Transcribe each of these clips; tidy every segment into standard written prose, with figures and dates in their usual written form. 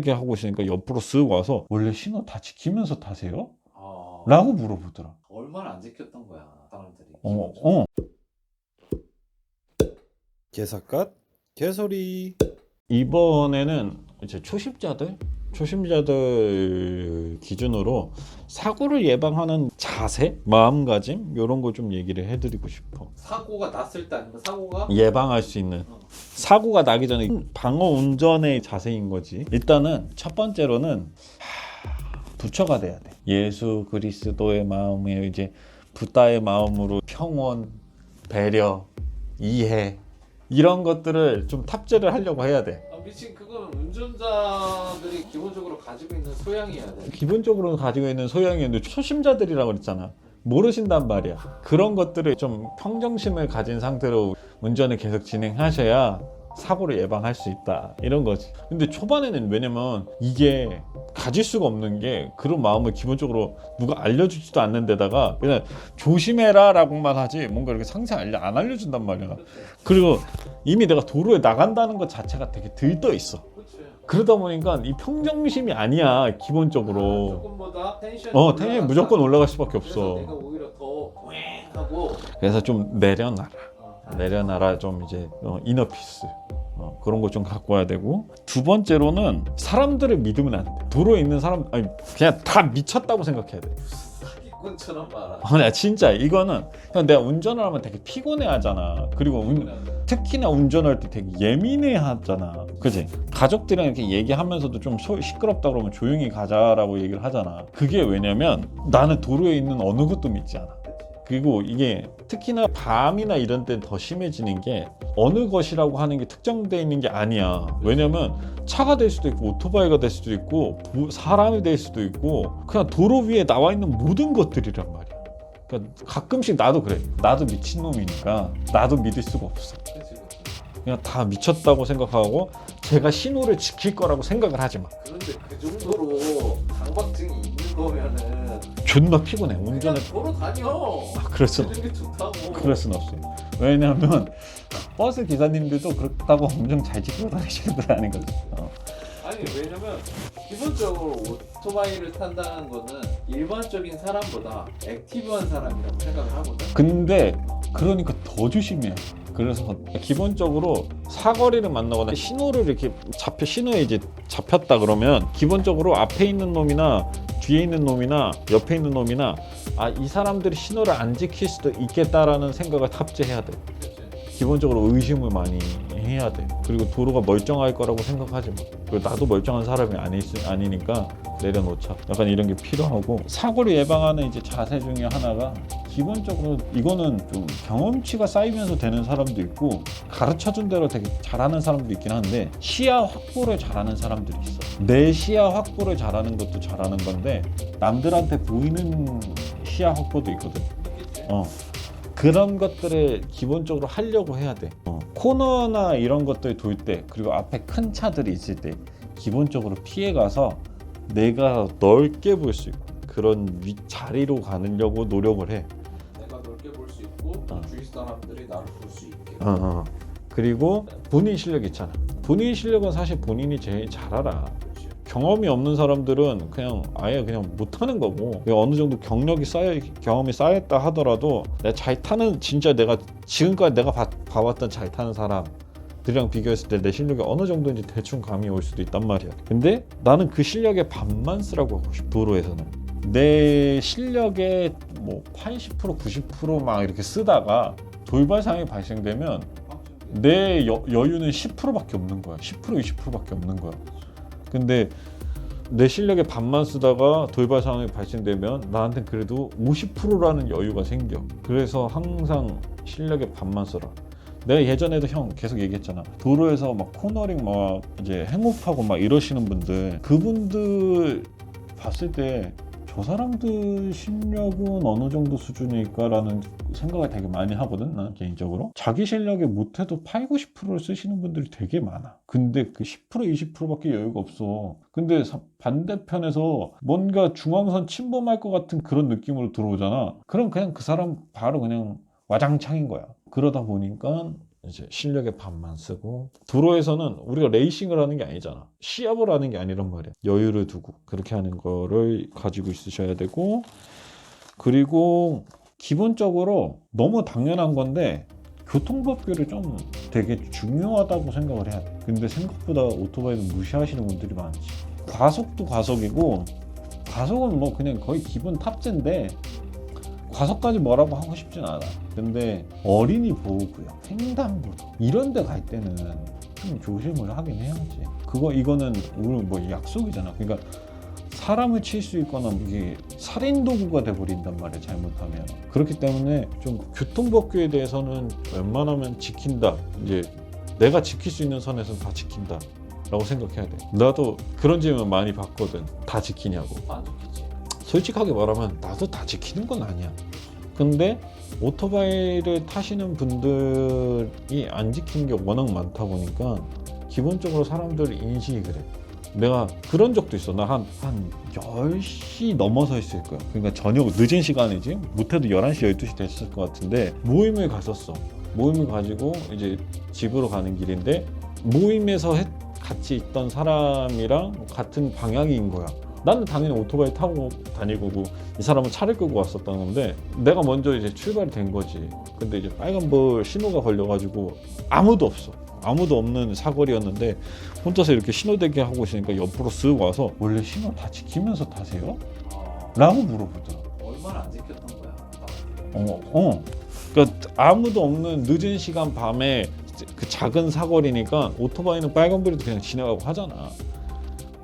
이렇게 하고 있으니까 옆으로 쓱 와서 원래 신호 다 지키면서 타세요? 어, 라고 물어보더라. 얼마나 안 지켰던 거야 사람들이. 개사갓 개소리. 이번에는 이제 초심자들 기준으로 사고를 예방하는 자세, 마음가짐 이런 거 좀 얘기를 해드리고 싶어. 사고가 났을 때 아니면 사고가 예방할 수 있는 사고가 나기 전에 방어 운전의 자세인 거지. 일단은 첫 번째로는 부처가 돼야 돼. 예수 그리스도의 마음에 이제 부다의 마음으로 평온, 배려, 이해 이런 것들을 좀 탑재를 하려고 해야 돼. 아, 미친 그건 운전자들이 기본적으로 가지고 있는 소양이어야 돼. 기본적으로 가지고 있는 소양이었는데 초심자들이라고 그랬잖아. 모르신단 말이야. 그런 것들을 좀 평정심을 가진 상태로 운전을 계속 진행하셔야 사고를 예방할 수 있다 이런 거지. 근데 초반에는 왜냐면 이게 가질 수가 없는 게 그런 마음을 기본적으로 누가 알려주지도 않는 데다가 그냥 조심해라 라고만 하지 뭔가 이렇게 상세히 안 알려준단 말이야. 그리고 이미 내가 도로에 나간다는 것 자체가 되게 들떠 있어. 그러다 보니까 이 평정심이 아니야 기본적으로. 조금보다 텐션이 텐션이 무조건 올라갈 수밖에 없어. 그래서 내가 오히려 더 하고. 그래서 좀 내려놔라 좀 이제 이너피스 그런 거 좀 갖고 와야 되고. 두 번째로는 사람들을 믿으면 안 돼. 도로에 있는 사람 아니 그냥 다 미쳤다고 생각해야 돼. 사기꾼처럼 말하. 아니야 진짜 이거는 그냥 내가 운전을 하면 되게 피곤해 하잖아. 그리고 특히나 운전할 때 되게 예민해 하잖아. 그지? 가족들이랑 이렇게 얘기하면서도 좀 시끄럽다 그러면 조용히 가자라고 얘기를 하잖아. 그게 왜냐면 나는 도로에 있는 어느 것도 믿지 않아. 그리고 이게 특히나 밤이나 이런 때 더 심해지는 게 어느 것이라고 하는 게 특정되어 있는 게 아니야. 왜냐면 차가 될 수도 있고 오토바이가 될 수도 있고 사람이 될 수도 있고 그냥 도로 위에 나와 있는 모든 것들이란 말이야. 그러니까 가끔씩 나도 그래. 나도 미친놈이니까 나도 믿을 수가 없어. 그냥 다 미쳤다고 생각하고 제가 신호를 지킬 거라고 생각을 하지 마. 그런데 그 정도로 강박증이 있는 거면은 존나 피곤해. 운전을 도로 다녀. 그럴 순 그런 게 좋다고. 그럴 순 없어. 왜냐하면 버스 기사님들도 그렇다고 엄청 잘 지키고 다니시는 분 아니거든. 아니 왜냐면 기본적으로 오토바이를 탄다는 거는 일반적인 사람보다 액티브한 사람이라고 생각을 하거든. 근데 그러니까 더 조심해요. 그래서 기본적으로 사거리를 만나거나 신호를 이렇게 신호에 이제 잡혔다 그러면 기본적으로 앞에 있는 놈이나 뒤에 있는 놈이나 옆에 있는 놈이나 이 사람들이 신호를 안 지킬 수도 있겠다라는 생각을 탑재해야 돼. 기본적으로 의심을 많이 해야 돼. 그리고 도로가 멀쩡할 거라고 생각하지 마. 그리고 나도 멀쩡한 사람이 아니니까 내려놓자. 약간 이런 게 필요하고. 사고를 예방하는 이제 자세 중에 하나가 기본적으로 이거는 좀 경험치가 쌓이면서 되는 사람도 있고 가르쳐준 대로 되게 잘하는 사람도 있긴 한데 시야 확보를 잘하는 사람들이 있어. 내 시야 확보를 잘하는 것도 잘하는 건데 남들한테 보이는 시야 확보도 있거든. 그런 것들을 기본적으로 하려고 해야 돼. 코너나 이런 것들 돌 때 그리고 앞에 큰 차들이 있을 때 기본적으로 피해가서 내가 넓게 볼 수 있고 그런 자리로 가려고 노력을 해. 내가 넓게 볼 수 있고 주위 사람들이 나를 볼 수 있게. 그리고 본인 실력 있잖아. 본인 실력은 사실 본인이 제일 잘 알아. 경험이 없는 사람들은 그냥 아예 그냥 못하는 거고 어느 정도 경험이 쌓였다 하더라도 내가 잘 타는 진짜 내가 지금까지 내가 봐왔던 잘 타는 사람들이랑 비교했을 때 내 실력이 어느 정도인지 대충 감이 올 수도 있단 말이야. 근데 나는 그 실력의 반만 쓰라고 하고 싶어. 도로에서는 내 실력의 뭐 80% 90% 이렇게 쓰다가 돌발 상황이 발생되면 내 여유는 10%밖에 없는 거야. 10% 20%밖에 없는 거야. 근데 내 실력의 반만 쓰다가 돌발 상황이 발생되면 나한테는 그래도 50%라는 여유가 생겨. 그래서 항상 실력의 반만 써라. 내가 예전에도 형 계속 얘기했잖아. 도로에서 막 코너링 이제 행업하고 이러시는 분들, 그분들 봤을 때 저 사람들 실력은 어느 정도 수준일까라는 생각을 되게 많이 하거든. 나는 개인적으로 자기 실력에 못해도 8, 90%를 쓰시는 분들이 되게 많아. 근데 그 10%, 20%밖에 여유가 없어. 근데 반대편에서 뭔가 중앙선 침범할 것 같은 그런 느낌으로 들어오잖아. 그럼 그냥 그 사람 바로 그냥 와장창인 거야. 그러다 보니까 이제 실력의 반만 쓰고 도로에서는 우리가 레이싱을 하는 게 아니잖아. 시합을 하는 게 아니란 말이야. 여유를 두고 그렇게 하는 거를 가지고 있으셔야 되고 그리고 기본적으로 너무 당연한 건데 교통법규를 좀 되게 중요하다고 생각을 해야 돼. 근데 생각보다 오토바이는 무시하시는 분들이 많지. 과속도 과속이고 과속은 뭐 그냥 거의 기본 탑재인데 과속까지 뭐라고 하고 싶진 않아. 근데 어린이 보호구역, 횡단보도 이런 데 갈 때는 좀 조심을 하긴 해야지. 이거는 우리 뭐 약속이잖아. 그러니까 사람을 칠 수 있거나 이게 살인 도구가 돼버린단 말이야, 잘못하면. 그렇기 때문에 좀 교통법규에 대해서는 웬만하면 지킨다. 이제 내가 지킬 수 있는 선에서는 다 지킨다 라고 생각해야 돼. 나도 그런 질문 많이 받거든. 다 지키냐고. 안 좋겠지. 솔직하게 말하면 나도 다 지키는 건 아니야. 근데 오토바이를 타시는 분들이 안 지키는 게 워낙 많다 보니까 기본적으로 사람들 인식이 그래. 내가 그런 적도 있어. 나 한 10시 넘어서 있을 거야. 그러니까 저녁 늦은 시간이지. 못해도 11시, 12시 됐을 것 같은데 모임을 갔었어. 모임을 가지고 이제 집으로 가는 길인데 모임에서 같이 있던 사람이랑 같은 방향인 거야. 나는 당연히 오토바이 타고 다니고 이 사람은 차를 끌고 왔었던 건데 내가 먼저 이제 출발이 된 거지. 근데 이제 빨간불 신호가 걸려가지고 아무도 없어. 아무도 없는 사거리였는데 혼자서 이렇게 신호대기 하고 있으니까 옆으로 쓱 와서 원래 신호 다 지키면서 타세요? 라고 물어보더라. 얼마나 안 지켰던 거야? 그러니까 아무도 없는 늦은 시간 밤에 그 작은 사거리니까 오토바이는 빨간불에도 그냥 지나가고 하잖아.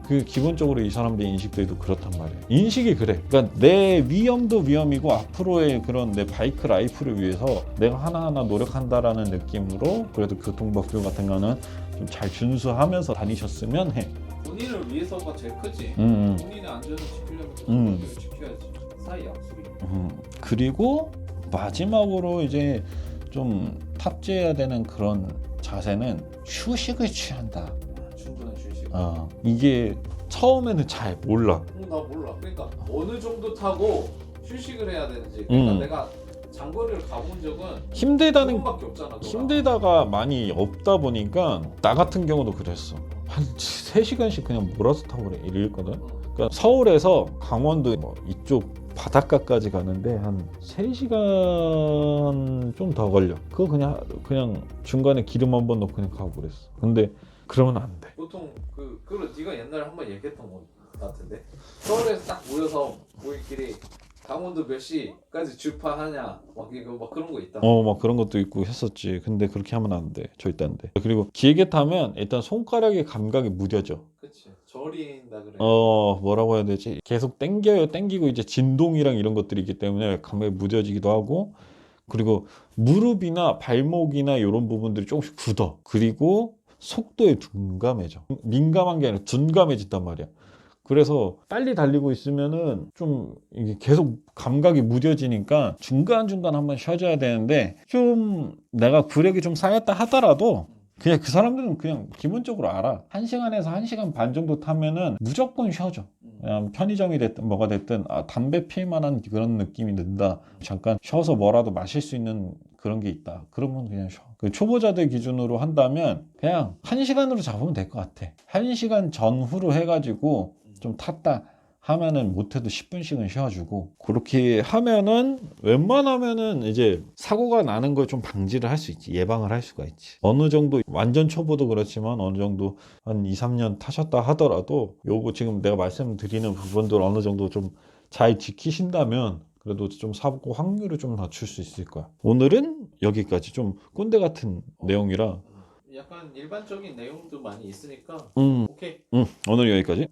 그 기본적으로 이 사람들의 인식들도 그렇단 말이야. 인식이 그래. 그러니까 내 위험도 위험이고 앞으로의 그런 내 바이크 라이프를 위해서 내가 하나하나 노력한다라는 느낌으로 그래도 교통법규 같은 거는 좀 잘 준수하면서 다니셨으면 해. 본인을 위해서가 제일 크지. 본인의 안전을 지키려면 교통법규를 지켜야지. 사이 약속이. 그리고 마지막으로 이제 좀 탑재해야 되는 그런 자세는 휴식을 취한다. 충분한 휴식. 이게 처음에는 잘 몰라. 나 몰라. 그러니까 어느 정도 타고 휴식을 해야 되는지. 그러니까 내가 장거리를 가본 적은 힘들다는 밖에 없잖아. 너랑. 힘들다가 많이 없다 보니까 나 같은 경우도 그랬어. 한 3시간씩 그냥 몰아서 타고 그래 이랬거든. 그러니까 서울에서 강원도 뭐 이쪽 바닷가까지 가는데 한 3시간 좀 더 걸려. 그거 그냥 중간에 기름 한 번 넣고 그냥 가고 그랬어. 근데 그러면 안 돼. 보통 그걸 네가 옛날에 한번 얘기했던 것 같은데 서울에서 딱 모여서 모임끼리 강원도 몇 시까지 주파하냐 막 그런 거 있다. 막 그런 것도 있고 했었지. 근데 그렇게 하면 안 돼. 절대 안 돼. 그리고 길게 타면 일단 손가락의 감각이 무뎌져. 그치. 저린다 그래. 뭐라고 해야 되지? 계속 땡기고 이제 진동이랑 이런 것들이 있기 때문에 감각이 무뎌지기도 하고 그리고 무릎이나 발목이나 이런 부분들이 조금씩 굳어. 그리고 속도에 둔감해져. 민감한 게 아니라 둔감해진단 말이야. 그래서 빨리 달리고 있으면은 좀 이게 계속 감각이 무뎌지니까 중간중간 한번 쉬어줘야 되는데 좀 내가 구력이 좀 쌓였다 하더라도 그냥 그 사람들은 그냥 기본적으로 알아. 1시간에서 1시간 반 정도 타면은 무조건 쉬어줘. 그냥 편의점이 됐든 뭐가 됐든 담배 피울 만한 그런 느낌이 든다. 잠깐 쉬어서 뭐라도 마실 수 있는 그런 게 있다. 그러면 그냥 쉬어. 그 초보자들 기준으로 한다면 그냥 1시간으로 잡으면 될 것 같아. 1시간 전후로 해가지고 좀 탔다 하면은 못해도 10분씩은 쉬어주고 그렇게 하면은 웬만하면은 이제 사고가 나는 걸 좀 방지를 할 수 있지. 예방을 할 수가 있지. 어느 정도 완전 초보도 그렇지만 어느 정도 한 2, 3년 타셨다 하더라도 요거 지금 내가 말씀드리는 부분들 어느 정도 좀 잘 지키신다면 그래도 좀 사고 확률을 좀 낮출 수 있을 거야. 오늘은 여기까지 좀 꼰대 같은 내용이라 약간 일반적인 내용도 많이 있으니까 오케이. 오늘 여기까지.